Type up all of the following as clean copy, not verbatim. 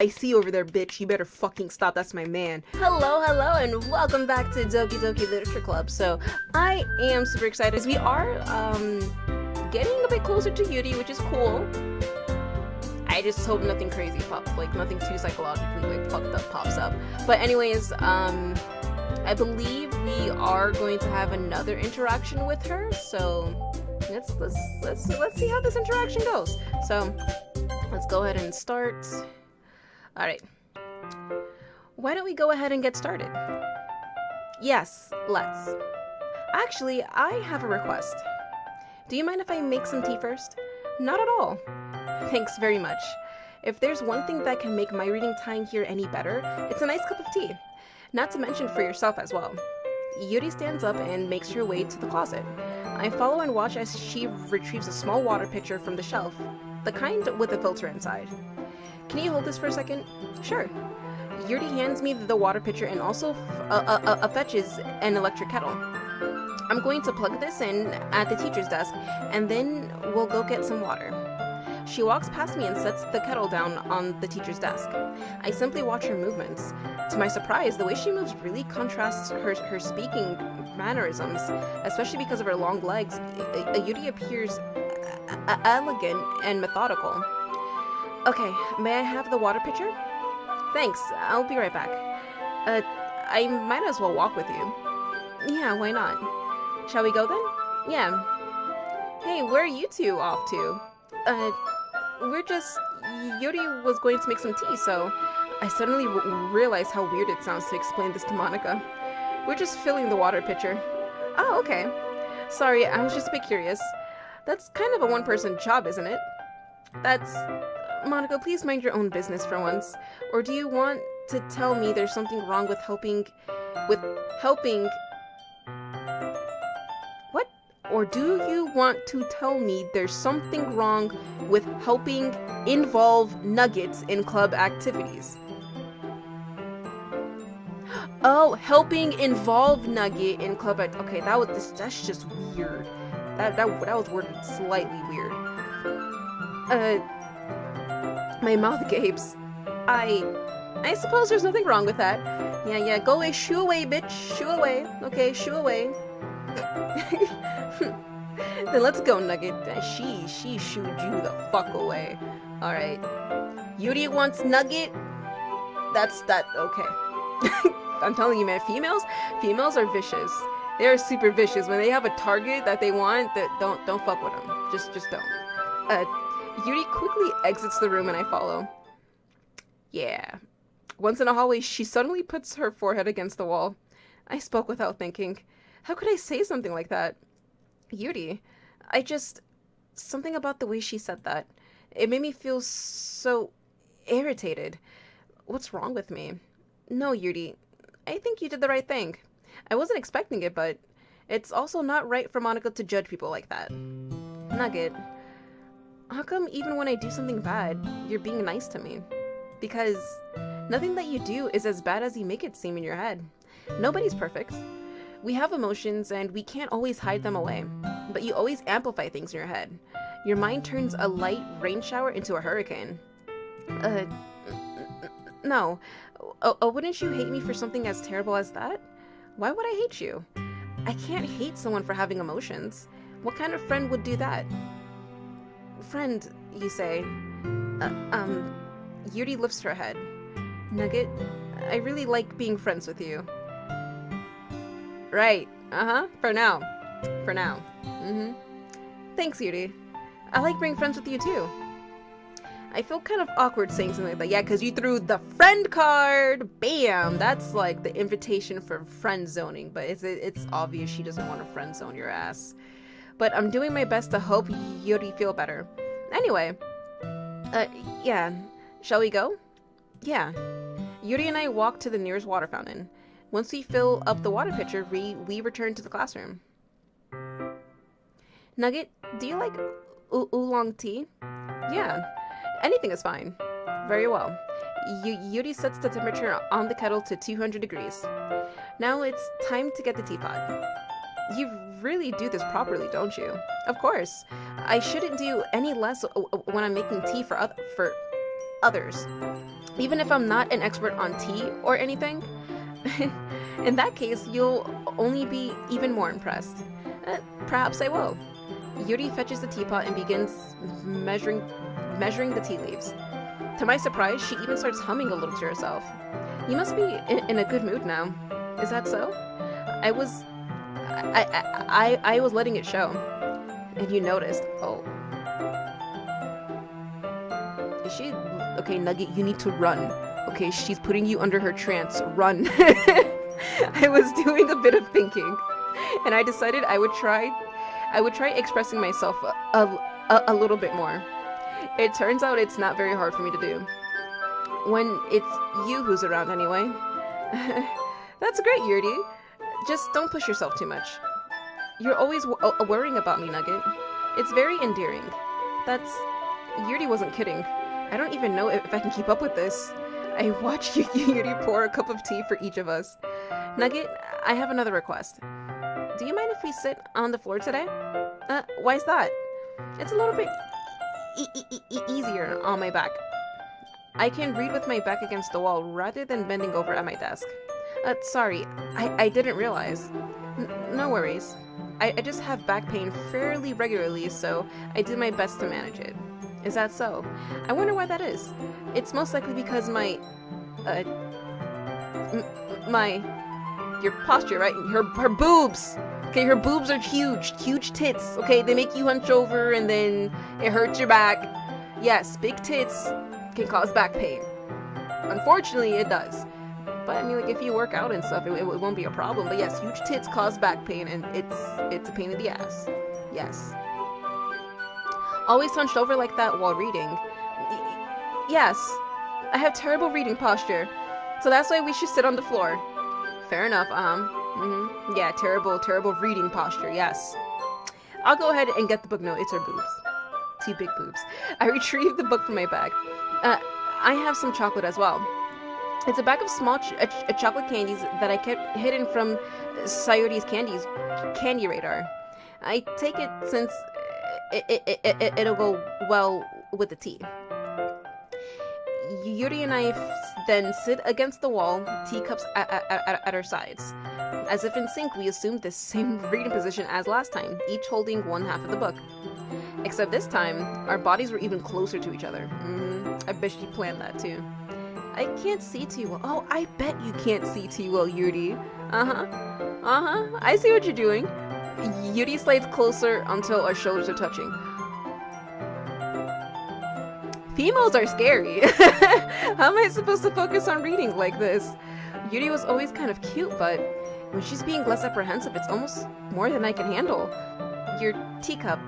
I see you over there, bitch. You better fucking stop. That's my man. Hello, and welcome back to Doki Doki Literature Club. So, I am super excited as we are, getting a bit closer to Yuri, which is cool. I just hope nothing crazy pops, like nothing too psychologically like fucked up pops up. But anyways, I believe we are going to have another interaction with her. So let's see how this interaction goes. So let's go ahead and start. All right. Why don't we go ahead and get started? Yes, let's. Actually, I have a request. Do you mind if I make some tea first? Not at all. Thanks very much. If there's one thing that can make my reading time here any better, it's a nice cup of tea. Not to mention for yourself as well. Yuri stands up and makes her way to the closet. I follow and watch as she retrieves a small water pitcher from the shelf, the kind with a filter inside. Can you hold this for a second? Sure. Yuri hands me the water pitcher and also fetches an electric kettle. I'm going to plug this in at the teacher's desk, and then we'll go get some water. She walks past me and sets the kettle down on the teacher's desk. I simply watch her movements. To my surprise, the way she moves really contrasts her speaking mannerisms, especially because of her long legs. Yuri appears elegant and methodical. Okay, may I have the water pitcher? Thanks, I'll be right back. I might as well walk with you. Yeah, why not? Shall we go then? Yeah. Hey, where are you two off to? Yuri was going to make some tea, so I suddenly realized how weird it sounds to explain this to Monika. We're just filling the water pitcher. Oh, okay. Sorry, I was just a bit curious. That's kind of a one-person job, isn't it? Monika, please mind your own business for once. Or do you want to tell me there's something wrong with helping... What? Or do you want to tell me there's something wrong with helping involve nuggets in club activities? Oh, helping involve nugget in club okay, that's just weird. That was worded slightly weird. My mouth gapes. I suppose there's nothing wrong with that. Yeah, go away, shoo away, bitch, shoo away. Okay, shoo away. Then let's go, Nugget. She shooed you the fuck away. Alright. Yuri wants Nugget. Okay. I'm telling you, man, females are vicious. They're super vicious. When they have a target that they want, don't fuck with them. Just don't. Yuri quickly exits the room and I follow. Yeah. Once in a hallway, she suddenly puts her forehead against the wall. I spoke without thinking. How could I say something like that? Yuri, something about the way she said that. It made me feel so irritated. What's wrong with me? No, Yuri, I think you did the right thing. I wasn't expecting it, but it's also not right for Monika to judge people like that. Nugget, how come even when I do something bad, you're being nice to me? Because nothing that you do is as bad as you make it seem in your head. Nobody's perfect. We have emotions and we can't always hide them away, but you always amplify things in your head. Your mind turns a light rain shower into a hurricane. No. Wouldn't you hate me for something as terrible as that? Why would I hate you? I can't hate someone for having emotions. What kind of friend would do that? Friend, you say? Yuri lifts her head. Nugget, I really like being friends with you. Right. For now. Thanks, Yuri. I like being friends with you too. I feel kind of awkward saying something like that. Yeah, because you threw the friend card. Bam! That's like the invitation for friend zoning, but it's obvious she doesn't want to friend zone your ass. But I'm doing my best to help Yuri feel better. Anyway, yeah. Shall we go? Yeah. Yuri and I walk to the nearest water fountain. Once we fill up the water pitcher, we return to the classroom. Nugget, do you like oolong tea? Yeah. Anything is fine. Very well. Yuri sets the temperature on the kettle to 200 degrees. Now it's time to get the teapot. You really do this properly, don't you? Of course. I shouldn't do any less when I'm making tea for others, even if I'm not an expert on tea or anything. In that case, you'll only be even more impressed. Perhaps I will. Yuri fetches the teapot and begins measuring the tea leaves. To my surprise, she even starts humming a little to herself. You must be in a good mood now. Is that so? I was letting it show. And you noticed. Oh. Is she... Okay, Nugget, you need to run. Okay, she's putting you under her trance. Run. I was doing a bit of thinking, and I decided I would try expressing myself a little bit more. It turns out it's not very hard for me to do. When it's you who's around anyway. That's great, Yuri. Just don't push yourself too much. You're always worrying about me, Nugget. It's very endearing. Yuri wasn't kidding. I don't even know if I can keep up with this. I watched Yuri pour a cup of tea for each of us. Nugget, I have another request. Do you mind if we sit on the floor today? Why's that? It's a little bit easier on my back. I can read with my back against the wall rather than bending over at my desk. Sorry, I didn't realize. No worries. I just have back pain fairly regularly, so I do my best to manage it. Is that so? I wonder why that is. It's most likely because your posture, right? Her boobs. Okay, her boobs are huge tits. Okay, they make you hunch over and then it hurts your back. Yes, big tits can cause back pain. Unfortunately, it does. But I mean, like, if you work out and stuff, it won't be a problem. But yes, huge tits cause back pain, and it's a pain in the ass. Yes. Always hunched over like that while reading. Yes, I have terrible reading posture, so that's why we should sit on the floor. Fair enough. Yeah, terrible reading posture. Yes. I'll go ahead and get the book. No, it's her boobs. Two big boobs. I retrieved the book from my bag. I have some chocolate as well. It's a bag of small chocolate candies that I kept hidden from Sayuri's candy radar. I take it since it'll go well with the tea. Yuri and I then sit against the wall, teacups at our sides. As if in sync, we assumed the same reading position as last time, each holding one half of the book. Except this time, our bodies were even closer to each other. I bet she planned that too. I can't see too well. Oh, I bet you can't see too well, Yuri. I see what you're doing. Yuri slides closer until our shoulders are touching. Females are scary. How am I supposed to focus on reading like this? Yuri was always kind of cute, but when she's being less apprehensive, it's almost more than I can handle. Your teacup.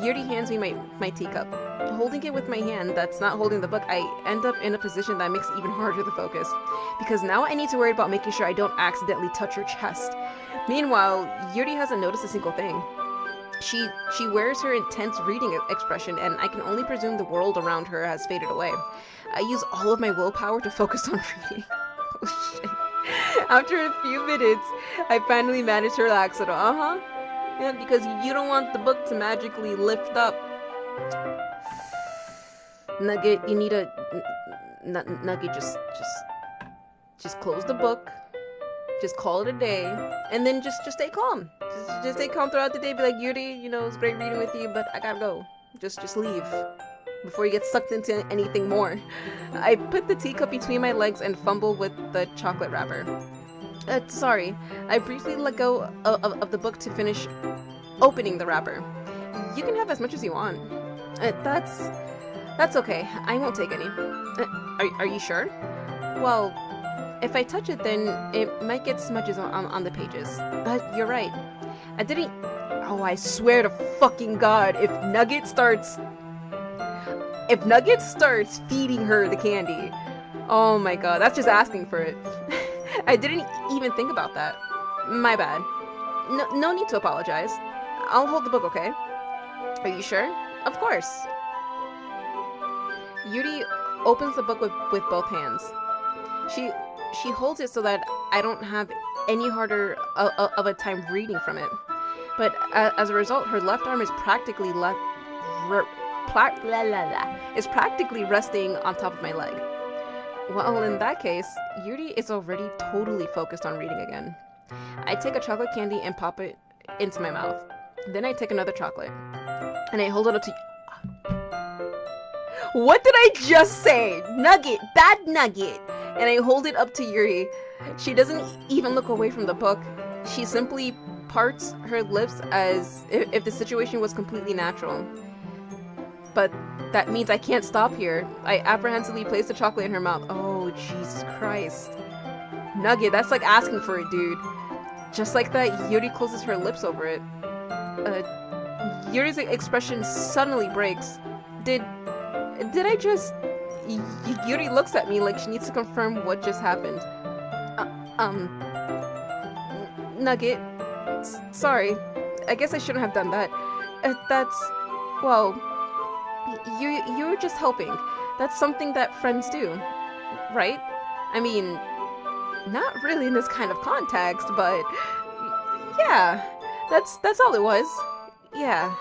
Yuri hands me my teacup. Holding it with my hand that's not holding the book, I end up in a position that makes it even harder to focus. Because now I need to worry about making sure I don't accidentally touch her chest. Meanwhile, Yuri hasn't noticed a single thing. She wears her intense reading expression, and I can only presume the world around her has faded away. I use all of my willpower to focus on reading. Oh shit. After a few minutes, I finally managed to relax it. Yeah, because you don't want the book to magically lift up. Nugget, you need a... Nugget, just close the book. Just call it a day. And then just stay calm. Just stay calm throughout the day. Be like, Yuri, you know, it's great reading with you, but I gotta go. Just leave. Before you get sucked into anything more. I put the teacup between my legs and fumbled with the chocolate wrapper. Sorry. I briefly let go of the book to finish opening the wrapper. You can have as much as you want. That's okay. I won't take any. Are you sure? Well, if I touch it, then it might get smudges on the pages. You're right. I didn't... Oh, I swear to fucking God, if Nugget starts feeding her the candy, oh my God, that's just asking for it. I didn't even think about that. My bad. No need to apologize. I'll hold the book, okay? Are you sure? Of course. Yuri opens the book with both hands. She holds it so that I don't have any harder of a time reading from it. But as a result, her left arm is practically is practically resting on top of my leg. Well, in that case, Yuri is already totally focused on reading again. I take a chocolate candy and pop it into my mouth. Then I take another chocolate and I hold it up to... What did I just say? Nugget, bad nugget. And I hold it up to Yuri. She doesn't even look away from the book. She simply parts her lips as if the situation was completely natural. But that means I can't stop here. I apprehensively place the chocolate in her mouth. Oh, Jesus Christ. Nugget, that's like asking for it, dude. Just like that, Yuri closes her lips over it. Yuri's expression suddenly breaks. Did I just... Yuri looks at me like she needs to confirm what just happened. Nugget, sorry. I guess I shouldn't have done that. Well, you're just helping. That's something that friends do, right? I mean, not really in this kind of context, but yeah, that's all it was. Yeah.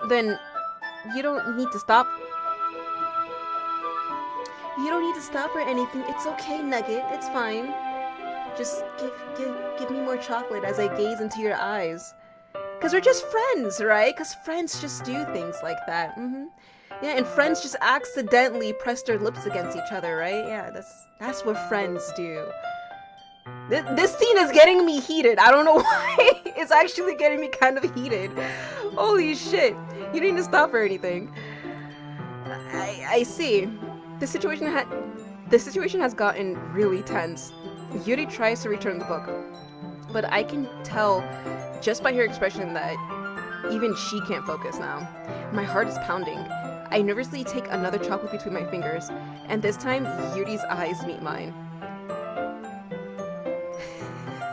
Then you don't need to stop. You don't need to stop or anything. It's okay, Nugget. It's fine. Just give me more chocolate as I gaze into your eyes. Cause we're just friends, right? Cause friends just do things like that. Yeah, and friends just accidentally press their lips against each other, right? Yeah, that's what friends do. This scene is getting me heated. I don't know why. It's actually getting me kind of heated. Holy shit. You didn't need to stop or anything. I see. The situation has gotten really tense. Yuri tries to return the book, but I can tell just by her expression that even she can't focus now. My heart is pounding. I nervously take another chocolate between my fingers, and this time Yuri's eyes meet mine.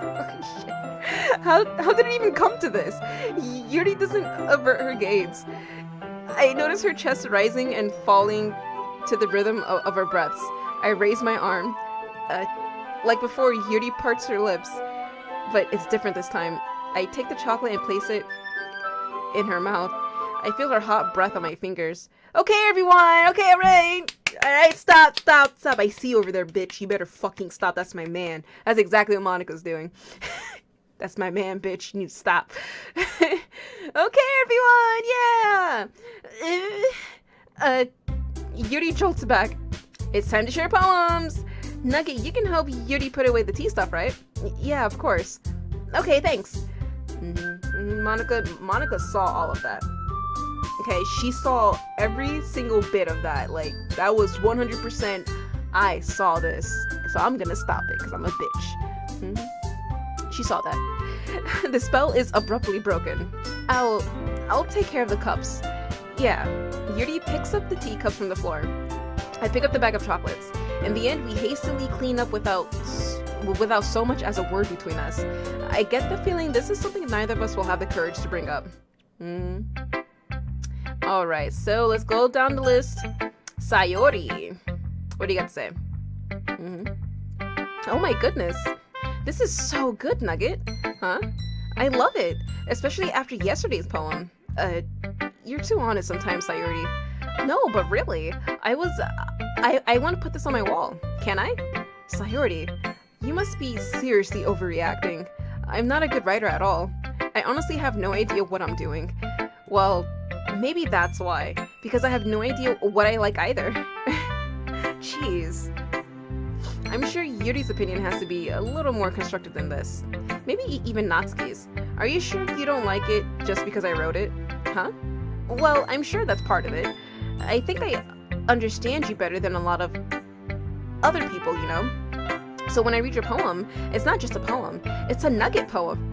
Oh shit. How did it even come to this? Yuri doesn't avert her gaze. I notice her chest rising and falling to the rhythm of her breaths. I raise my arm. Like before, Yuri parts her lips, but it's different this time. I take the chocolate and place it in her mouth. I feel her hot breath on my fingers. Okay, everyone! Okay, alright, stop. I see you over there, bitch. You better fucking stop. That's my man. That's exactly what Monika's doing. That's my man, bitch. You need to stop. Okay, everyone, yeah! Yuri jolts back. It's time to share poems! Nugget, you can help Yuri put away the tea stuff, right? Yeah, of course. Okay, thanks. Monika saw all of that. Okay, she saw every single bit of that. Like, that was 100% I saw this. So I'm gonna stop it, because I'm a bitch. She saw that. The spell is abruptly broken. I'll take care of the cups. Yeah, Yuri picks up the teacups from the floor. I pick up the bag of chocolates. In the end, we hastily clean up without so much as a word between us. I get the feeling this is something neither of us will have the courage to bring up. Alright, so let's go down the list. Sayori. What do you got to say? Oh my goodness. This is so good, Nugget. Huh? I love it. Especially after yesterday's poem. You're too honest sometimes, Sayori. No, but really. I want to put this on my wall. Can I? Sayori, you must be seriously overreacting. I'm not a good writer at all. I honestly have no idea what I'm doing. Well, maybe that's why. Because I have no idea what I like either. Jeez. I'm sure Yuri's opinion has to be a little more constructive than this. Maybe even Natsuki's. Are you sure you don't like it just because I wrote it? Huh? Well, I'm sure that's part of it. I think I understand you better than a lot of other people, you know? So when I read your poem, it's not just a poem, it's a nugget poem.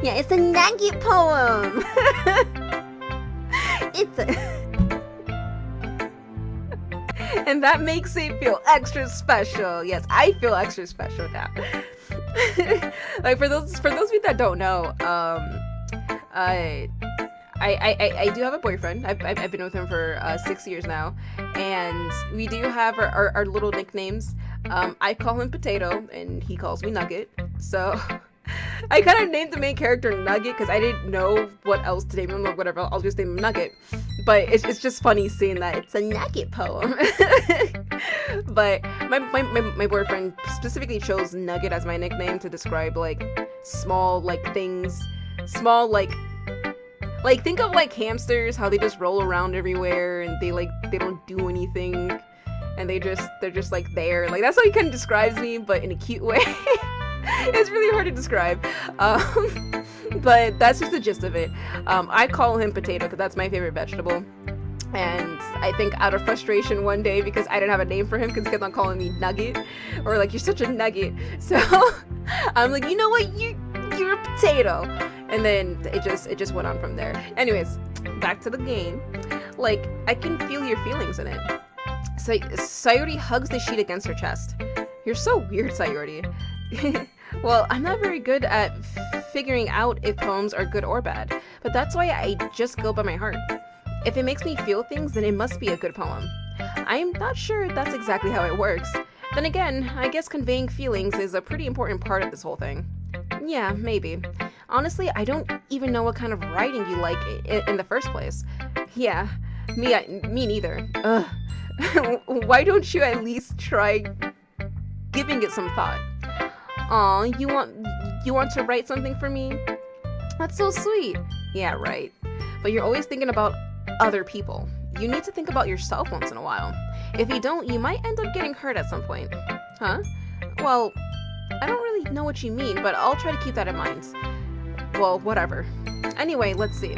Yeah, it's a nugget poem! And that makes it feel extra special. Yes, I feel extra special now. Like for those of you that don't know, I do have a boyfriend. I've been with him for 6 years now, and we do have our little nicknames. I call him Potato, and he calls me Nugget. So I kind of named the main character Nugget because I didn't know what else to name him or whatever. I'll just name him Nugget. But it's just funny seeing that it's a Nugget poem. But my boyfriend specifically chose Nugget as my nickname to describe like small like things, small like think of like hamsters, how they just roll around everywhere and they don't do anything and they're just like there. Like that's how he kind of describes me, but in a cute way. It's really hard to describe, but that's just the gist of it. I call him Potato because that's my favorite vegetable, and I think out of frustration one day because I didn't have a name for him because he kept on calling me Nugget, or like, you're such a nugget, so I'm like, you know what, you're a potato, and then it just went on from there. Anyways, back to the game. Like, I can feel your feelings in it. Sayori hugs the sheet against her chest. You're so weird, Sayori. Well, I'm not very good at figuring out if poems are good or bad, but that's why I just go by my heart. If it makes me feel things, then it must be a good poem. I'm not sure that's exactly how it works. Then again, I guess conveying feelings is a pretty important part of this whole thing. Yeah, maybe. Honestly, I don't even know what kind of writing you like in the first place. Yeah, me neither. Ugh. Why don't you at least try giving it some thought? Aw, you want to write something for me? That's so sweet. Yeah, right. But you're always thinking about other people. You need to think about yourself once in a while. If you don't, you might end up getting hurt at some point. Huh? Well, I don't really know what you mean, but I'll try to keep that in mind. Well, whatever. Anyway, let's see.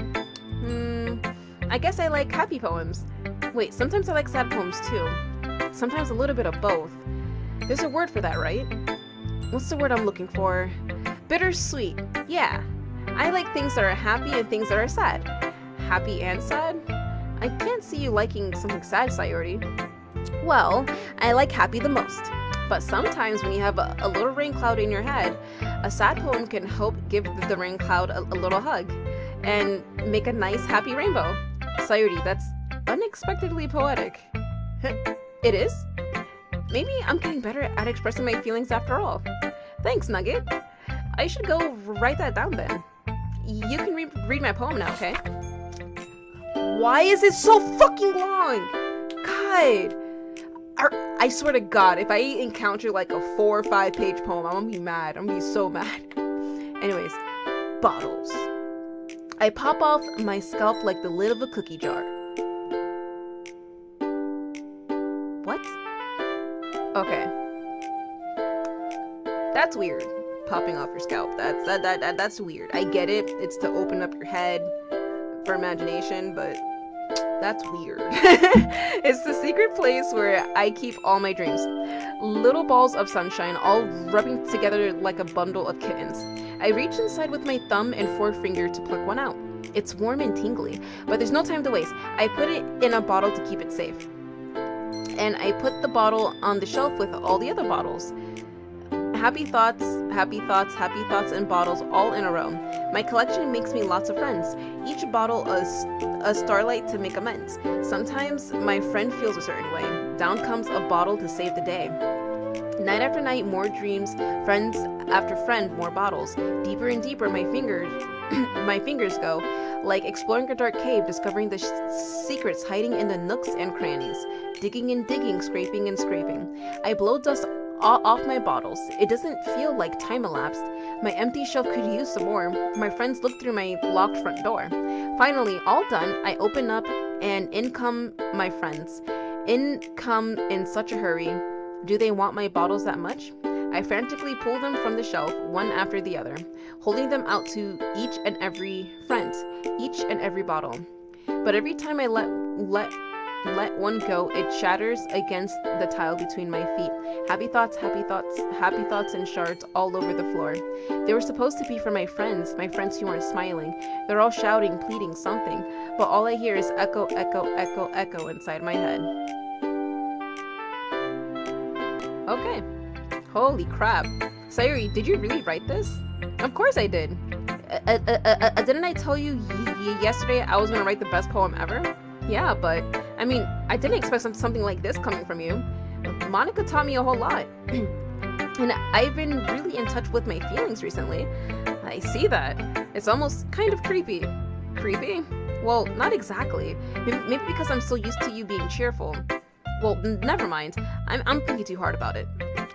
I guess I like happy poems. Wait, sometimes I like sad poems too. Sometimes a little bit of both. There's a word for that, right? What's the word I'm looking for? Bittersweet. Yeah. I like things that are happy and things that are sad. Happy and sad? I can't see you liking something sad, Sayori. Well, I like happy the most. But sometimes when you have a little rain cloud in your head, a sad poem can help give the rain cloud a little hug and make a nice happy rainbow. Sayori, that's unexpectedly poetic. It is? Maybe I'm getting better at expressing my feelings after all. Thanks, Nugget. I should go write that down then. You can read my poem now, okay? Why is it so fucking long? God. I swear to God, if I encounter like a 4 or 5 page poem, I'm gonna be mad. I'm gonna be so mad. Anyways, bottles. I pop off my scalp like the lid of a cookie jar. What? Okay. That's weird. Popping off your scalp. That's weird. I get it. It's to open up your head for imagination, but that's weird. It's the secret place where I keep all my dreams. Little balls of sunshine all rubbing together like a bundle of kittens. I reach inside with my thumb and forefinger to pluck one out. It's warm and tingly, but there's no time to waste. I put it in a bottle to keep it safe. And I put the bottle on the shelf with all the other bottles. Happy thoughts, happy thoughts, happy thoughts in bottles all in a row. My collection makes me lots of friends. Each bottle a starlight to make amends. Sometimes my friend feels a certain way. Down comes a bottle to save the day. Night after night, more dreams. Friends after friend, more bottles. Deeper and deeper my fingers go, like exploring a dark cave, discovering the secrets hiding in the nooks and crannies. Digging and digging, scraping and scraping. I blow dust off my bottles. It doesn't feel like time elapsed. My empty shelf could use some more. My friends look through my locked front door. Finally, all done, I open up and in come my friends. In come in such a hurry. Do they want my bottles that much? I frantically pull them from the shelf, one after the other, holding them out to each and every friend, each and every bottle. But every time I let one go, it shatters against the tile between my feet. Happy thoughts, happy thoughts, happy thoughts in shards all over the floor. They were supposed to be for my friends who aren't smiling. They're all shouting, pleading something, but all I hear is echo, echo, echo, echo inside my head. Okay. Holy crap. Sayori, did you really write this? Of course I did. Didn't I tell you yesterday I was gonna write the best poem ever? Yeah, but, I mean, I didn't expect something like this coming from you. Monika taught me a whole lot. And I've been really in touch with my feelings recently. I see that. It's almost kind of creepy. Creepy? Well, not exactly. Maybe because I'm so used to you being cheerful. Well, never mind. I'm thinking too hard about it.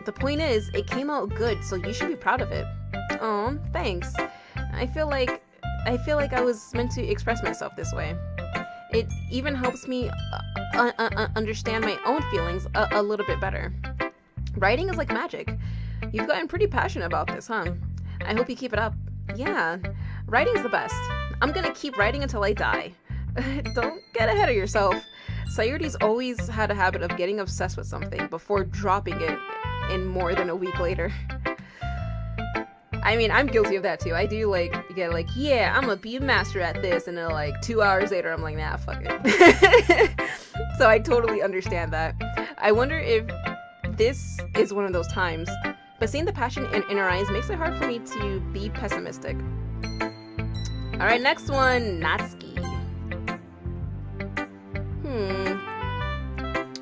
The point is, it came out good, so you should be proud of it. Oh, thanks. I feel like I was meant to express myself this way. It even helps me understand my own feelings a little bit better. Writing is like magic. You've gotten pretty passionate about this, huh? I hope you keep it up. Yeah, writing's the best. I'm gonna keep writing until I die. Don't get ahead of yourself. Sayuri's always had a habit of getting obsessed with something before dropping it in more than a week later. I mean, I'm guilty of that too. I do yeah, I'm gonna be a master at this, and then 2 hours later, I'm like, nah, fuck it. So I totally understand that. I wonder if this is one of those times, but seeing the passion in her eyes makes it hard for me to be pessimistic. Alright, next one, Natsuki.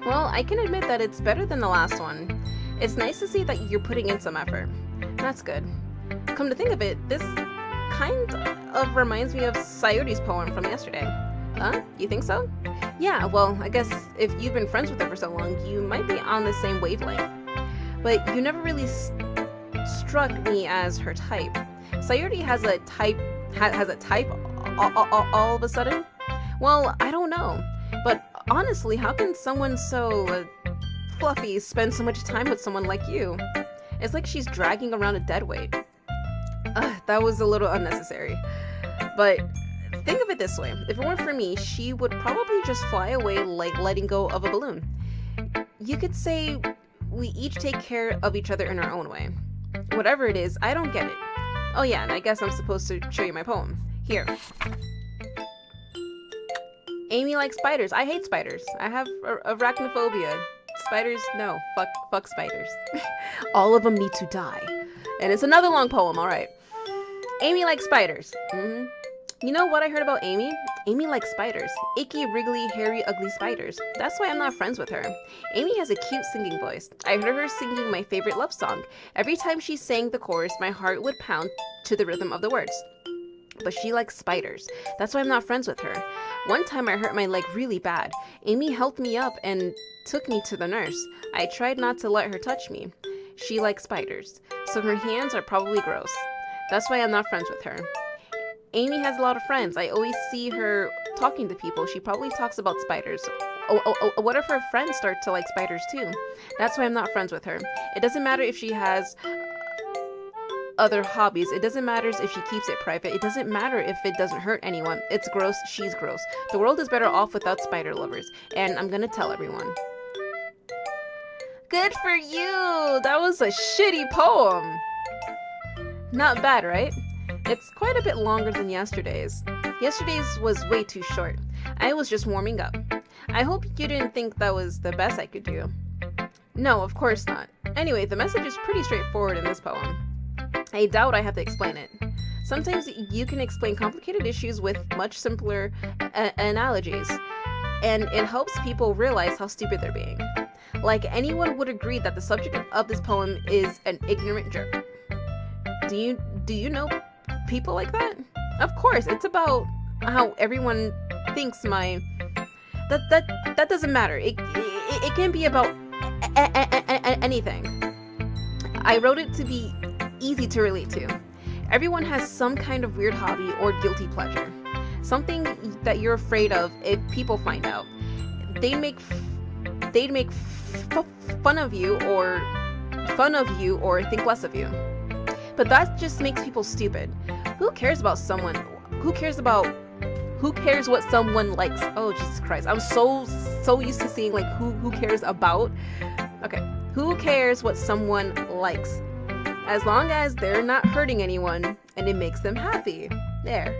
Well, I can admit that it's better than the last one. It's nice to see that you're putting in some effort. That's good. Come to think of it, this kind of reminds me of Sayuri's poem from yesterday. Huh? You think so? Yeah, well, I guess if you've been friends with her for so long, you might be on the same wavelength. But you never really struck me as her type. Sayuri has a type all of a sudden? Well, I don't know. But honestly, how can someone so fluffy spend so much time with someone like you? It's like she's dragging around a dead weight. That was a little unnecessary. But think of it this way. If it weren't for me, she would probably just fly away like letting go of a balloon. You could say we each take care of each other in our own way. Whatever it is, I don't get it. Oh yeah, and I guess I'm supposed to show you my poem. Here. Amy likes spiders. I hate spiders. I have arachnophobia. Spiders, no. Fuck spiders. All of them need to die. And it's another long poem, alright. Amy likes spiders. You know what I heard about Amy? Amy likes spiders. Icky, wriggly, hairy, ugly spiders. That's why I'm not friends with her. Amy has a cute singing voice. I heard her singing my favorite love song. Every time she sang the chorus, my heart would pound to the rhythm of the words. But she likes spiders. That's why I'm not friends with her. One time I hurt my leg really bad. Amy helped me up and took me to the nurse. I tried not to let her touch me. She likes spiders, so her hands are probably gross. That's why I'm not friends with her. Amy has a lot of friends. I always see her talking to people. She probably talks about spiders. What if her friends start to like spiders too? That's why I'm not friends with her. It doesn't matter if she has other hobbies. It doesn't matter if she keeps it private. It doesn't matter if it doesn't hurt anyone. It's gross. She's gross. The world is better off without spider lovers. And I'm gonna tell everyone. Good for you! That was a shitty poem! Not bad, right? It's quite a bit longer than yesterday's. Yesterday's was way too short. I was just warming up. I hope you didn't think that was the best I could do. No, of course not. Anyway, the message is pretty straightforward in this poem. I doubt I have to explain it. Sometimes you can explain complicated issues with much simpler analogies, and it helps people realize how stupid they're being. Like, anyone would agree that the subject of this poem is an ignorant jerk. Do you know people like that? Of course, it's about how everyone thinks that doesn't matter. It can be about anything. I wrote it to be easy to relate to. Everyone has some kind of weird hobby or guilty pleasure. Something that you're afraid of if people find out. They'd make fun of you or think less of you. But that just makes people stupid. Who cares what someone likes? Oh, Jesus Christ. I'm so used to seeing who cares about. Okay. Who cares what someone likes? As long as they're not hurting anyone and it makes them happy. There.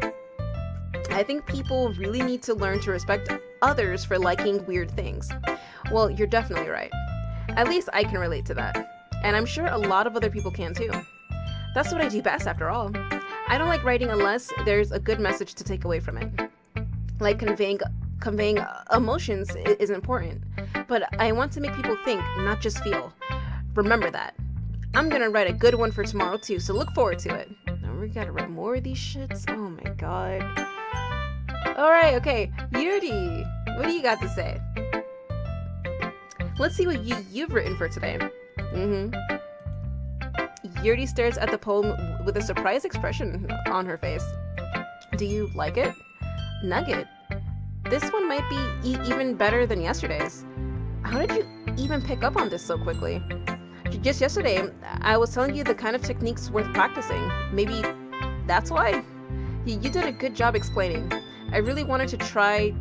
I think people really need to learn to respect others for liking weird things. Well, you're definitely right. At least I can relate to that. And I'm sure a lot of other people can too. That's what I do best, after all. I don't like writing unless there's a good message to take away from it. Like conveying emotions is important. But I want to make people think, not just feel. Remember that. I'm gonna write a good one for tomorrow too, so look forward to it. Now we gotta write more of these shits? Oh my god. Alright, okay. Yuri, what do you got to say? Let's see what you've written for today. Yuri stares at the poem with a surprised expression on her face. Do you like it? Nugget. This one might be even better than yesterday's. How did you even pick up on this so quickly? Just yesterday, I was telling you the kind of techniques worth practicing. Maybe that's why? You did a good job explaining. I really wanted to try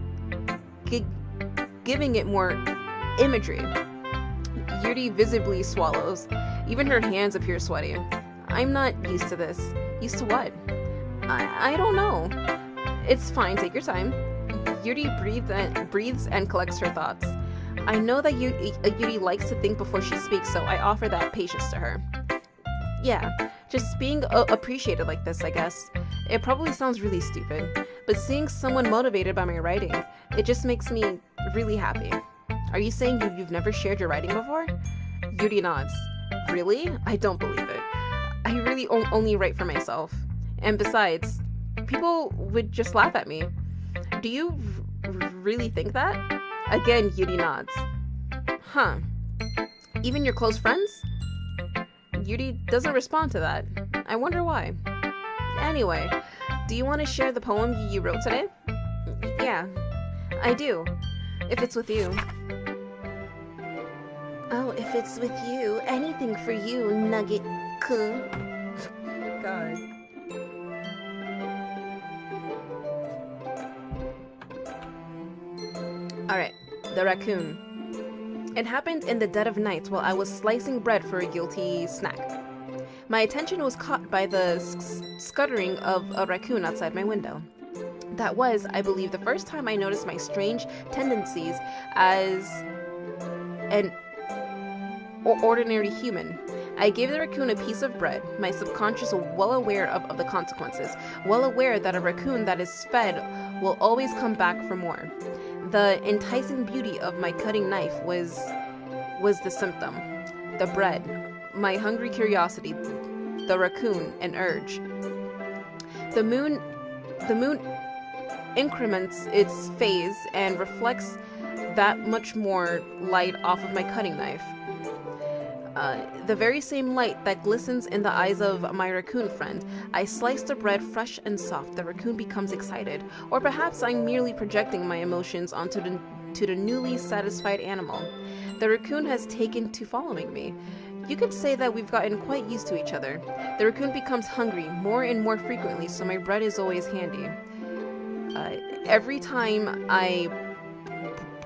giving it more imagery. Yuri visibly swallows. Even her hands appear sweaty. I'm not used to this. Used to what? I don't know. It's fine, take your time. Yuri breathes and collects her thoughts. I know that Yuri likes to think before she speaks, so I offer that patience to her. Yeah, just being appreciated like this, I guess. It probably sounds really stupid, but seeing someone motivated by my writing, it just makes me really happy. Are you saying you've never shared your writing before? Yuri nods. Really? I don't believe it. I really only write for myself. And besides, people would just laugh at me. Do you really think that? Again, Yuri nods. Huh. Even your close friends? Yuri doesn't respond to that. I wonder why. Anyway, do you want to share the poem you wrote today? Yeah, I do. If it's with you. Oh, if it's with you, anything for you, Nugget-kun. God. Alright, the raccoon. It happened in the dead of night while I was slicing bread for a guilty snack. My attention was caught by the scuttering of a raccoon outside my window. That was, I believe, the first time I noticed my strange tendencies as an ordinary human. I gave the raccoon a piece of bread, my subconscious well aware of the consequences, well aware that a raccoon that is fed will always come back for more. The enticing beauty of my cutting knife was the symptom. The bread, my hungry curiosity, the raccoon, an urge. The moon increments its phase and reflects that much more light off of my cutting knife. The very same light that glistens in the eyes of my raccoon friend. I slice the bread fresh and soft. The raccoon becomes excited. Or perhaps I'm merely projecting my emotions onto the newly satisfied animal. The raccoon has taken to following me. You could say that we've gotten quite used to each other. The raccoon becomes hungry more and more frequently, so my bread is always handy. Every time I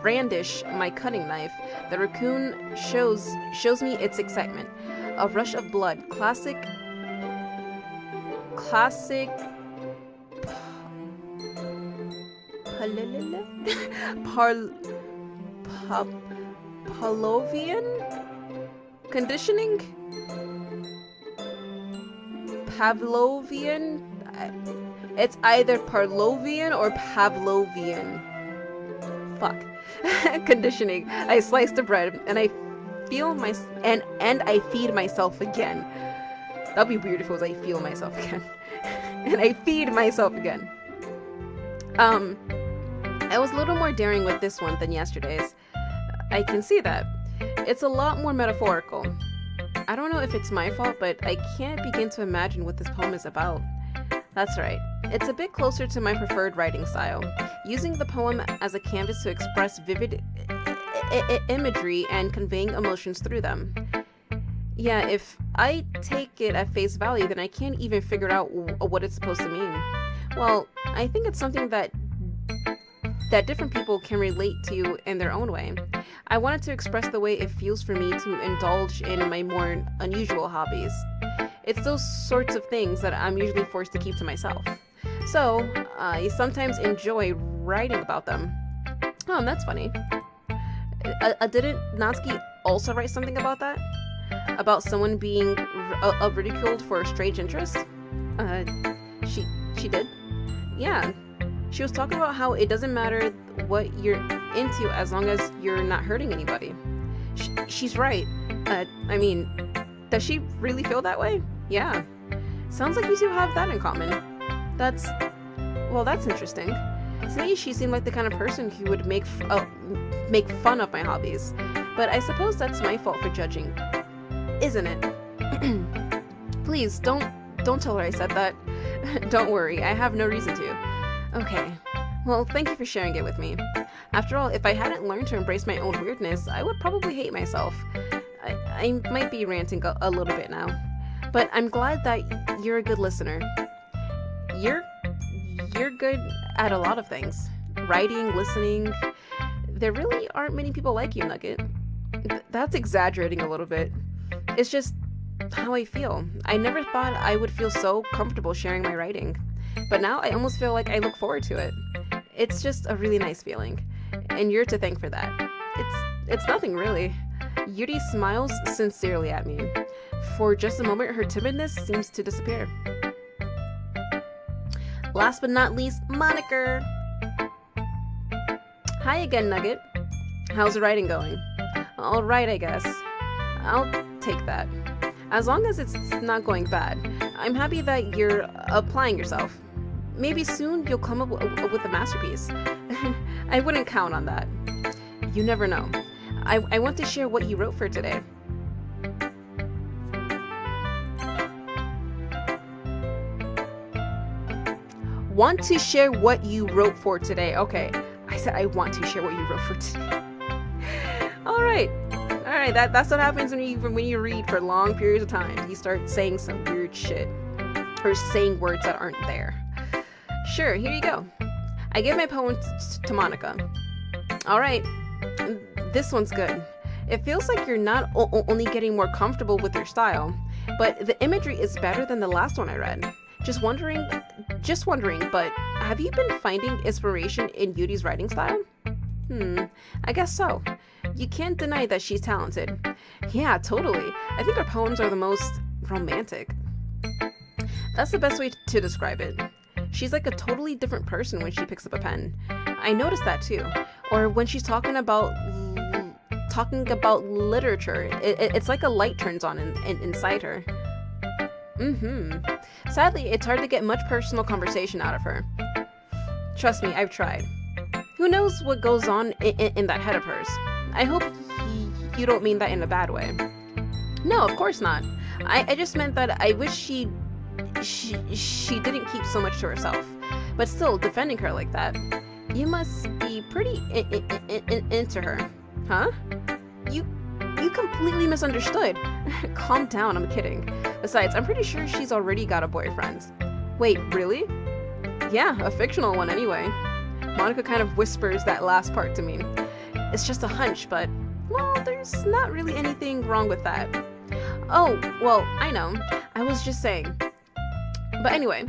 brandish my cutting knife, the raccoon shows me its excitement. A rush of blood. Classic Pavlovian conditioning? Pavlovian? It's either Pavlovian or Pavlovian. Fuck. Conditioning. I slice the bread and I feel and I feed myself again. That'd be weird if it was I feel myself again. And I feed myself again. I was a little more daring with this one than yesterday's. I can see that. It's a lot more metaphorical. I don't know if it's my fault, but I can't begin to imagine what this poem is about. That's right. It's a bit closer to my preferred writing style, using the poem as a canvas to express vivid imagery and conveying emotions through them. Yeah, if I take it at face value, then I can't even figure out what it's supposed to mean. Well, I think it's something that different people can relate to in their own way. I wanted to express the way it feels for me to indulge in my more unusual hobbies. It's those sorts of things that I'm usually forced to keep to myself. So, I sometimes enjoy writing about them. Oh, that's funny. Didn't Natsuki also write something about that? About someone being ridiculed for a strange interest? She did? Yeah. She was talking about how it doesn't matter what you're into as long as you're not hurting anybody. She's right. I mean, Does she really feel that way? Yeah. Sounds like you two have that in common. That's interesting. To me, she seemed like the kind of person who would make fun of my hobbies. But I suppose that's my fault for judging, isn't it? Please, don't tell her I said that. Don't worry, I have no reason to. Okay. Well, thank you for sharing it with me. After all, if I hadn't learned to embrace my own weirdness, I would probably hate myself. I might be ranting a little bit now. But I'm glad that you're a good listener. You're good at a lot of things. Writing, listening. There really aren't many people like you, Nugget. That's exaggerating a little bit. It's just how I feel. I never thought I would feel so comfortable sharing my writing. But now I almost feel like I look forward to it. It's just a really nice feeling. And you're to thank for that. It's nothing really. Yuri smiles sincerely at me. For just a moment, her timidness seems to disappear. Last but not least, Monika. Hi again, Nugget. How's the writing going? Alright, I guess. I'll take that. As long as it's not going bad. I'm happy that you're applying yourself. Maybe soon you'll come up with a masterpiece. I wouldn't count on that. You never know. I want to share what you wrote for today. Want to share what you wrote for today. Okay, I said I want to share what you wrote for today. All right, that's what happens when you read for long periods of time. You start saying some weird shit or saying words that aren't there. Sure, here you go. I give my poem to Monika. All right, this one's good. It feels like you're not only getting more comfortable with your style, but the imagery is better than the last one I read. Just wondering, but have you been finding inspiration in Yuri's writing style? I guess so. You can't deny that she's talented. Yeah, totally. I think her poems are the most romantic. That's the best way to describe it. She's like a totally different person when she picks up a pen. I noticed that too. Or when she's talking about literature, it's like a light turns on inside her. Sadly, it's hard to get much personal conversation out of her. Trust me, I've tried. Who knows what goes on in that head of hers? I hope you don't mean that in a bad way. No, of course not. I just meant that I wish she didn't keep so much to herself. But still, defending her like that, you must be pretty into her. Huh? You completely misunderstood. Calm down, I'm kidding. Besides, I'm pretty sure she's already got a boyfriend. Wait, really? Yeah, a fictional one anyway. Monika kind of whispers that last part to me. It's just a hunch, but, well, there's not really anything wrong with that. Oh, well, I know. I was just saying. But anyway,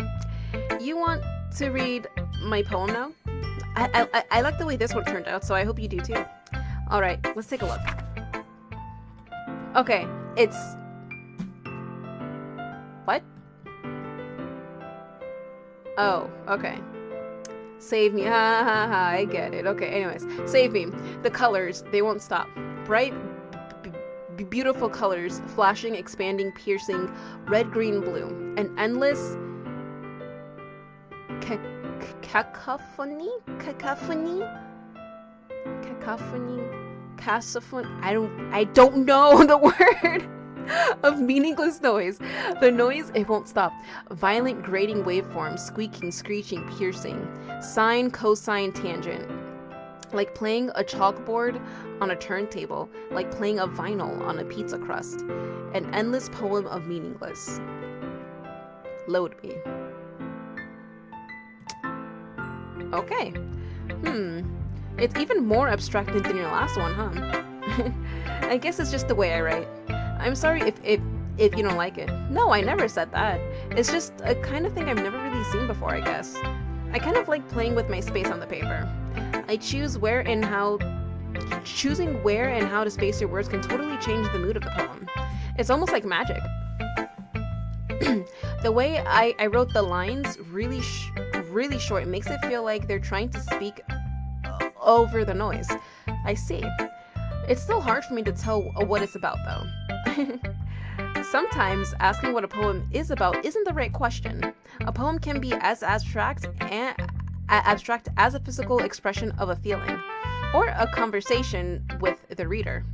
you want to read my poem now? I like the way this one turned out, so I hope you do too. Alright, let's take a look. Okay, it's... What? Oh, okay. Save me, ha ha ha, I get it. Okay, anyways, save me. The colors, they won't stop. Bright, beautiful colors, flashing, expanding, piercing, red, green, blue. An endless cacophony? I don't know the word of meaningless noise. The noise, it won't stop. Violent grating waveforms, squeaking, screeching, piercing. Sine, cosine, tangent. Like playing a chalkboard on a turntable. Like playing a vinyl on a pizza crust. An endless poem of meaningless. Load me. Okay. It's even more abstract than your last one, huh? I guess it's just the way I write. I'm sorry if you don't like it. No, I never said that. It's just a kind of thing I've never really seen before, I guess. I kind of like playing with my space on the paper. I choosing where and how to space your words can totally change the mood of the poem. It's almost like magic. The way I wrote the lines really short, it makes it feel like they're trying to speak over the noise. I see. It's still hard for me to tell what it's about, though. Sometimes asking what a poem is about isn't the right question. A poem can be as abstract as a physical expression of a feeling, or a conversation with the reader.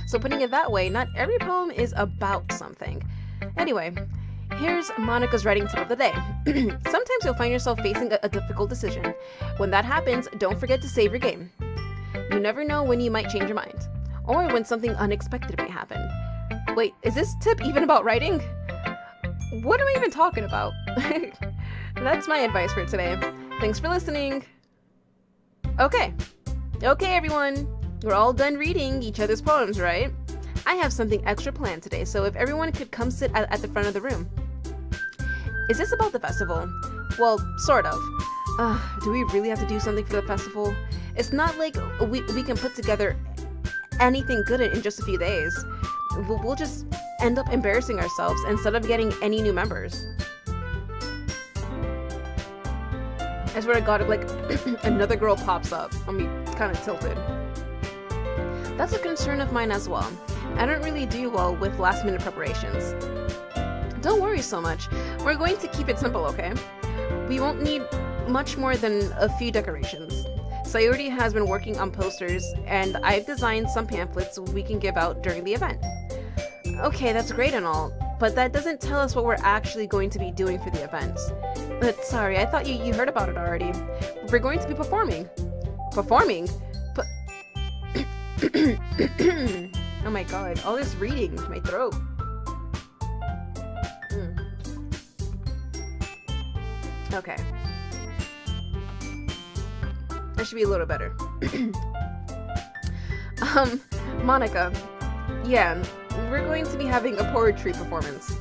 So putting it that way, not every poem is about something. Anyway, here's Monika's writing tip of the day. Sometimes you'll find yourself facing a difficult decision. When that happens, don't forget to save your game. You never know when you might change your mind, or when something unexpected may happen. Wait, is this tip even about writing? What am I even talking about? That's my advice for today. Thanks for listening. Okay, everyone. We're all done reading each other's poems, right? I have something extra planned today, so if everyone could come sit at the front of the room. Is this about the festival? Well, sort of. Do we really have to do something for the festival? It's not like we can put together anything good in just a few days. We'll just end up embarrassing ourselves instead of getting any new members. I swear to God, if like another girl pops up, I'll be kind of tilted. That's a concern of mine as well. I don't really do well with last minute preparations. Don't worry so much. We're going to keep it simple, okay? We won't need much more than a few decorations. Sayuri has been working on posters, and I've designed some pamphlets we can give out during the event. Okay, that's great and all, but that doesn't tell us what we're actually going to be doing for the event. But sorry, I thought you heard about it already. We're going to be performing. Performing? But oh my God, all this reading, my throat. Okay. That should be a little better. Monika. Yeah, we're going to be having a poetry performance.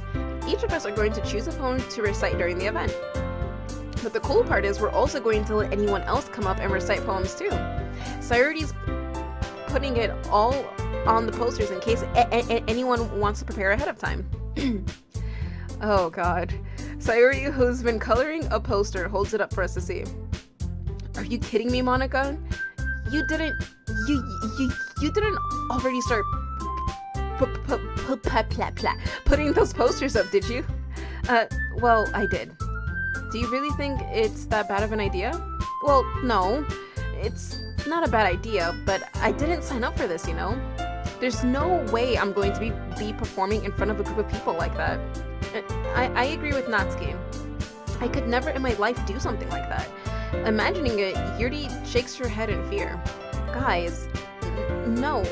Each of us are going to choose a poem to recite during the event. But the cool part is we're also going to let anyone else come up and recite poems too. Sayuri's putting it all on the posters in case anyone wants to prepare ahead of time. Oh God. Sayuri, who's been coloring a poster, holds it up for us to see. Are you kidding me, Monika? You didn't already start putting those posters up, did you? Well, I did. Do you really think it's that bad of an idea? Well, no. It's not a bad idea, but I didn't sign up for this, you know? There's no way I'm going to be performing in front of a group of people like that. I agree with Natsuki. I could never in my life do something like that. Imagining it, Yuri shakes her head in fear. Guys, no.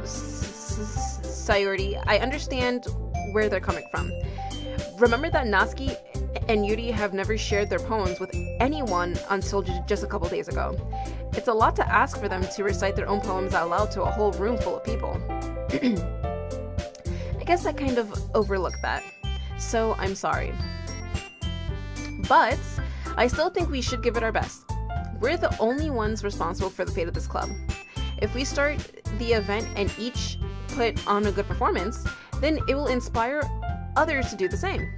Sayuri, I understand where they're coming from. Remember that Natsuki and Yuri have never shared their poems with anyone until just a couple days ago. It's a lot to ask for them to recite their own poems out loud to a whole room full of people. I guess I kind of overlooked that. So I'm sorry. But I still think we should give it our best. We're the only ones responsible for the fate of this club. If we start the event and each put on a good performance, then it will inspire others to do the same.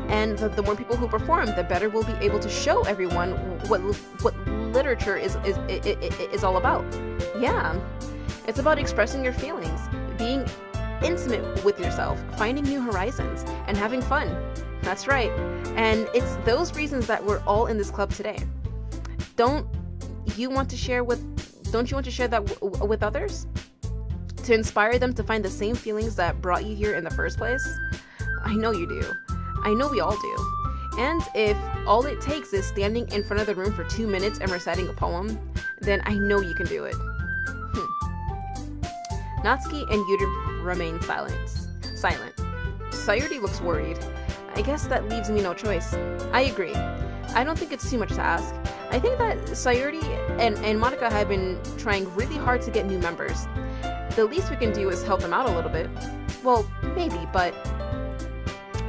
And the more people who perform, the better we'll be able to show everyone what literature is all about. Yeah, it's about expressing your feelings, being intimate with yourself, finding new horizons, and having fun. That's right. And it's those reasons that we're all in this club today. Don't you want to share that with others? To inspire them to find the same feelings that brought you here in the first place? I know you do. I know we all do. And if all it takes is standing in front of the room for 2 minutes and reciting a poem, then I know you can do it. Natsuki and Yuri remain silent. Sayuri looks worried. I guess that leaves me no choice. I agree. I don't think it's too much to ask. I think that Sayuri and Monika have been trying really hard to get new members. The least we can do is help them out a little bit. Well, maybe, but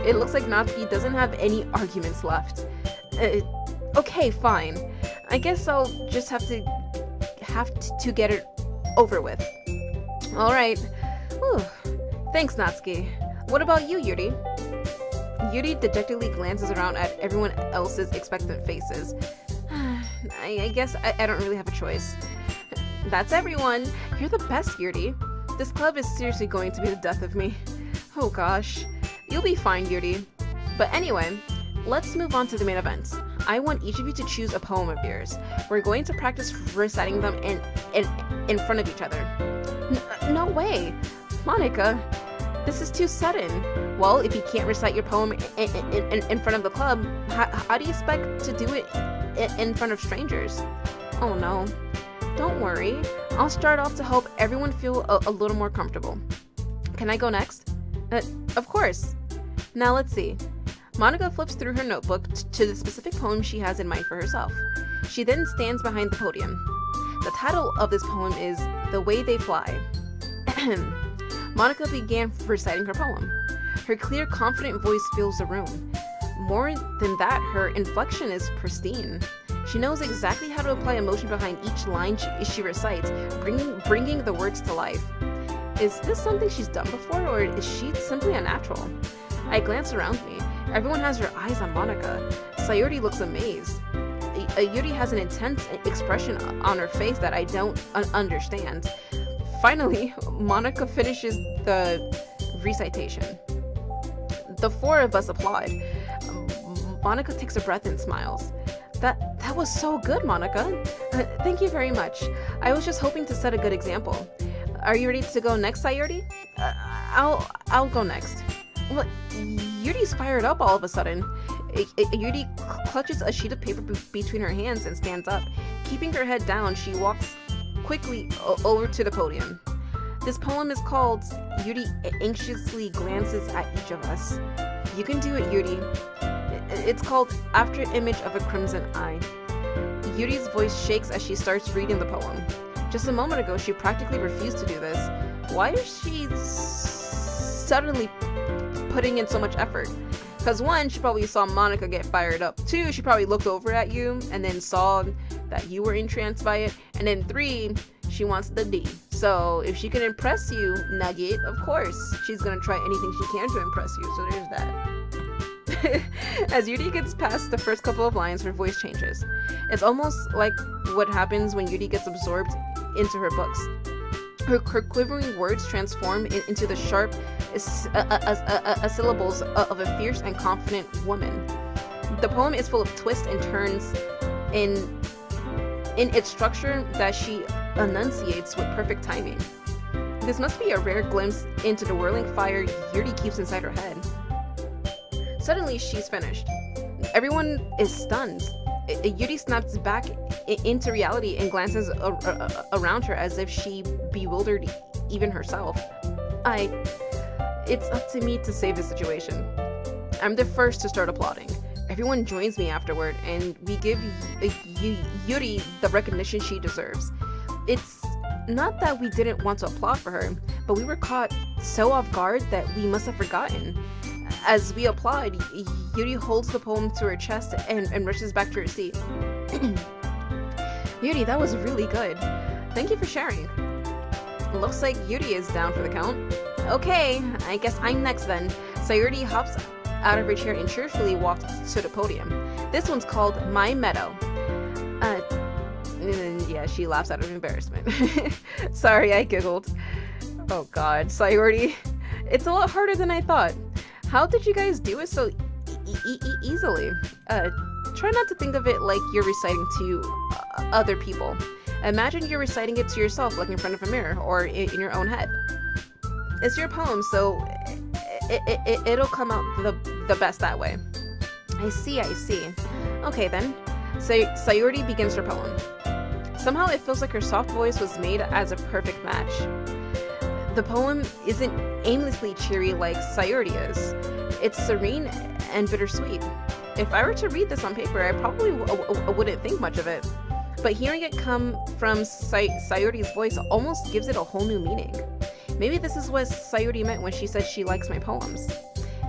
it looks like Natsuki doesn't have any arguments left. Okay, fine. I guess I'll just have to get it over with. Alright. Thanks, Natsuki. What about you, Yuri? Yuri dejectedly glances around at everyone else's expectant faces. I guess I don't really have a choice. That's everyone. You're the best, Yuri. This club is seriously going to be the death of me. Oh gosh. You'll be fine, Yuri. But anyway, let's move on to the main event. I want each of you to choose a poem of yours. We're going to practice reciting them in front of each other. No way! Monika, this is too sudden. Well, if you can't recite your poem in front of the club, how do you expect to do it in front of strangers? Oh no. Don't worry. I'll start off to help everyone feel a little more comfortable. Can I go next? Of course. Now let's see. Monika flips through her notebook to the specific poem she has in mind for herself. She then stands behind the podium. The title of this poem is The Way They Fly. Monika began reciting her poem. Her clear, confident voice fills the room. More than that, her inflection is pristine. She knows exactly how to apply emotion behind each line she recites, bringing the words to life. Is this something she's done before, or is she simply a natural? I glance around me. Everyone has their eyes on Monika. Sayuri looks amazed. Yuri has an intense expression on her face that I don't understand. Finally, Monika finishes the recitation. The four of us applaud. Monika takes a breath and smiles. That was so good, Monika. Thank you very much. I was just hoping to set a good example. Are you ready to go next, Sayuri? I'll go next. Well, Yuri's fired up all of a sudden. Yuri clutches a sheet of paper between her hands and stands up. Keeping her head down, she walks quickly over to the podium. This poem is called Yuri Anxiously Glances at Each of Us. You can do it, Yuri. It's called After Image of a Crimson Eye. Yuri's voice shakes as she starts reading the poem. Just a moment ago, she practically refused to do this. Why is she suddenly putting in so much effort? Because one, she probably saw Monika get fired up. Two, she probably looked over at you and then saw that you were entranced by it. And then three, she wants the D. So if she can impress you, Nugget, of course, she's going to try anything she can to impress you. So there's that. As Yuri gets past the first couple of lines, her voice changes. It's almost like what happens when Yuri gets absorbed into her books. Her quivering words transform into the sharp syllables of a fierce and confident woman. The poem is full of twists and turns in its structure that she enunciates with perfect timing. This must be a rare glimpse into the whirling fire Yuri keeps inside her head. Suddenly, she's finished. Everyone is stunned. Yuri snaps back into reality and glances around her as if she bewildered even herself. It's up to me to save the situation. I'm the first to start applauding. Everyone joins me afterward, and we give Yuri the recognition she deserves. It's not that we didn't want to applaud for her, but we were caught so off guard that we must have forgotten. As we applaud, Yuri holds the poem to her chest and rushes back to her seat. Yuri, that was really good. Thank you for sharing. Looks like Yuri is down for the count. Okay, I guess I'm next then. Sayuri hops out of her chair and cheerfully walks to the podium. This one's called My Meadow. Yeah, she laughs out of embarrassment. Sorry, I giggled. Oh god, Sayuri. It's a lot harder than I thought. How did you guys do it so easily? Try not to think of it like you're reciting to other people. Imagine you're reciting it to yourself, like in front of a mirror or in your own head. It's your poem, so it'll come out the best that way. I see. Okay then. Sayuri begins her poem. Somehow it feels like her soft voice was made as a perfect match. The poem isn't aimlessly cheery like Sayuri is. It's serene and bittersweet. If I were to read this on paper, I probably wouldn't think much of it. But hearing it come from Sayuri's voice almost gives it a whole new meaning. Maybe this is what Sayuri meant when she said she likes my poems.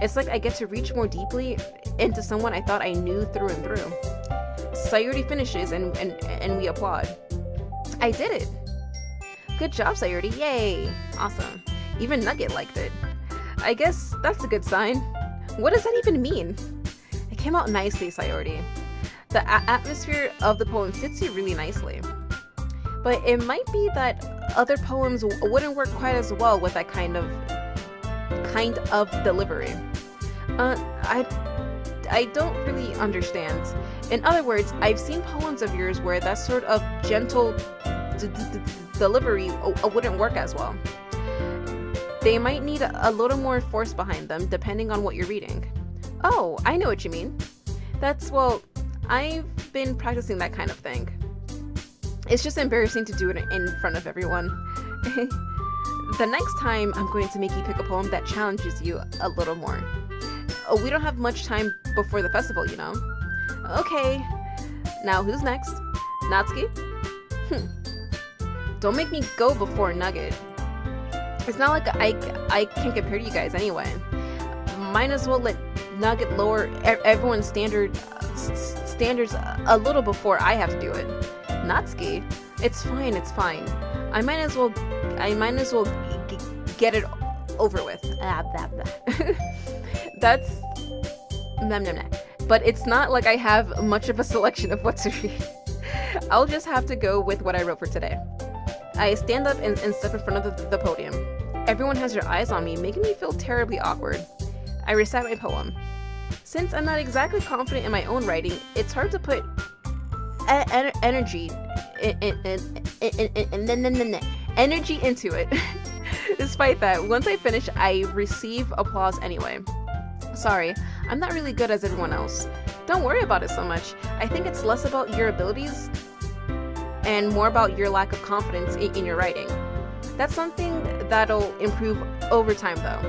It's like I get to reach more deeply into someone I thought I knew through and through. Sayuri finishes and we applaud. I did it! Good job, Sayuri. Yay! Awesome. Even Nugget liked it. I guess that's a good sign. What does that even mean? It came out nicely, Sayuri. The atmosphere of the poem fits you really nicely. but it might be that other poems wouldn't work quite as well with that kind of delivery. I don't really understand. In other words, I've seen poems of yours where that sort of gentle delivery wouldn't work as well. They might need a little more force behind them, depending on what you're reading. Oh, I know what you mean. Well, I've been practicing that kind of thing. It's just embarrassing to do it in front of everyone. The next time, I'm going to make you pick a poem that challenges you a little more. We don't have much time before the festival, you know. Okay, now who's next? Natsuki? Don't make me go before Nugget. It's not like I can compare to you guys anyway. Might as well let Nugget lower everyone's standards a little before I have to do it. Natsuki? It's fine. I might as well get it over with. That's but it's not like I have much of a selection of what to read. I'll just have to go with what I wrote for today. I stand up and step in front of the podium. Everyone has their eyes on me, making me feel terribly awkward. I recite my poem. Since I'm not exactly confident in my own writing, it's hard to put energy into it. Despite that, once I finish, I receive applause anyway. Sorry, I'm not really good as everyone else. Don't worry about it so much. I think it's less about your abilities and more about your lack of confidence in your writing. That's something that'll improve over time though.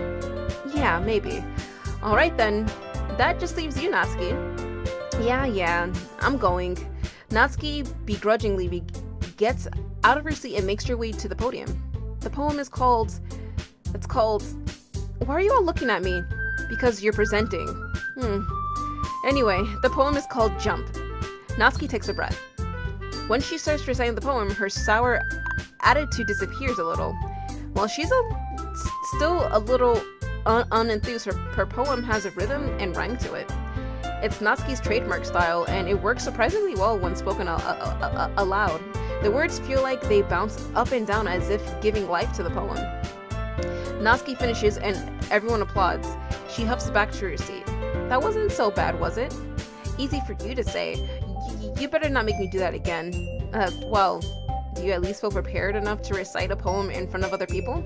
Yeah, maybe. Alright then, that just leaves you, Natsuki. Yeah, I'm going. Natsuki begrudgingly gets out of her seat and makes her way to the podium. The poem is called... Why are you all looking at me? Because you're presenting. Anyway, the poem is called Jump. Natsuki takes a breath. When she starts reciting the poem, her sour attitude disappears a little. While she's still a little unenthused, her poem has a rhythm and rhyme to it. It's Natsuki's trademark style, and it works surprisingly well when spoken aloud. The words feel like they bounce up and down as if giving life to the poem. Natsuki finishes and everyone applauds. She huffs back to her seat. That wasn't so bad, was it? Easy for you to say. You better not make me do that again. Well, do you at least feel prepared enough to recite a poem in front of other people?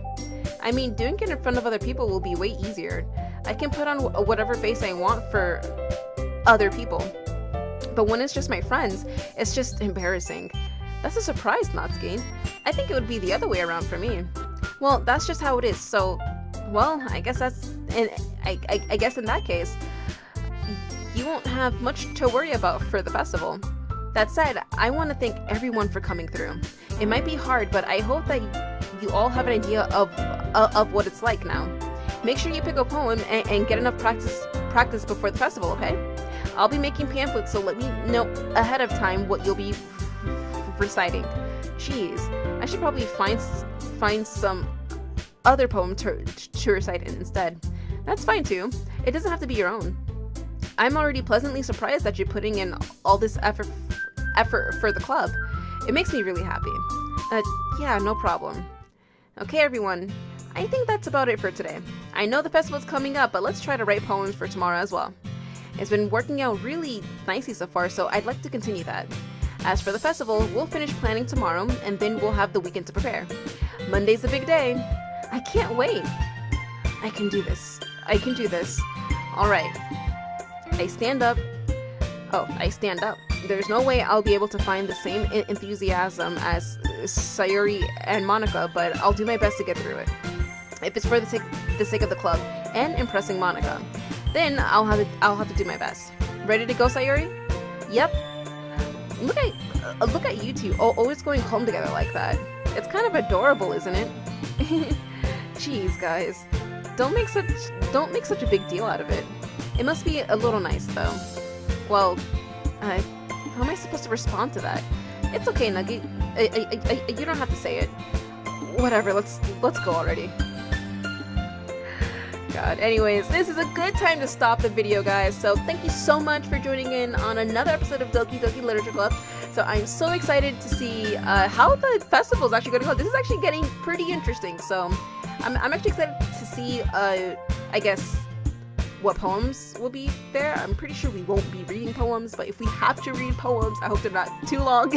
I mean, doing it in front of other people will be way easier. I can put on whatever face I want for other people. But when it's just my friends, it's just embarrassing. That's a surprise, Natsuki. I think it would be the other way around for me. Well, that's just how it is, so... Well, I guess I guess in that case, you won't have much to worry about for the festival. That said, I want to thank everyone for coming through. It might be hard, but I hope that you all have an idea of what it's like now. Make sure you pick a poem and get enough practice before the festival, okay? I'll be making pamphlets, so let me know ahead of time what you'll be reciting. Jeez, I should probably find some other poem to recite instead. That's fine too. It doesn't have to be your own. I'm already pleasantly surprised that you're putting in all this effort for the club. It makes me really happy. Yeah, no problem. Okay, everyone. I think that's about it for today. I know the festival's coming up, but let's try to write poems for tomorrow as well. It's been working out really nicely so far, so I'd like to continue that. As for the festival, we'll finish planning tomorrow, and then we'll have the weekend to prepare. Monday's a big day. I can't wait. I can do this. Alright. I stand up. There's no way I'll be able to find the same enthusiasm as Sayuri and Monika, but I'll do my best to get through it. If it's for the sake of the club and impressing Monika, then I'll have to do my best. Ready to go, Sayuri? Yep. Look at you two always going home together like that. It's kind of adorable, isn't it? Jeez, guys. Don't make such a big deal out of it. It must be a little nice, though. Well, how am I supposed to respond to that? It's okay, Nugget. You don't have to say it. Whatever, let's go already. God. Anyways, this is a good time to stop the video, guys. So thank you so much for joining in on another episode of Doki Doki Literature Club. So I'm so excited to see how the festival is actually going to go. This is actually getting pretty interesting. So I'm actually excited to see, I guess, what poems will be there. I'm pretty sure we won't be reading poems, but if we have to read poems, I hope they're not too long.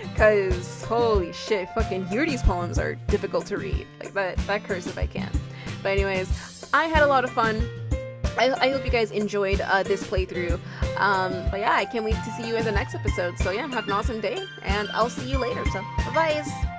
Because, holy shit, fucking Yuri's poems are difficult to read. Like, that curse if I can. But anyways, I had a lot of fun. I hope you guys enjoyed this playthrough. But yeah, I can't wait to see you in the next episode. So yeah, have an awesome day, and I'll see you later. So, bye-bye.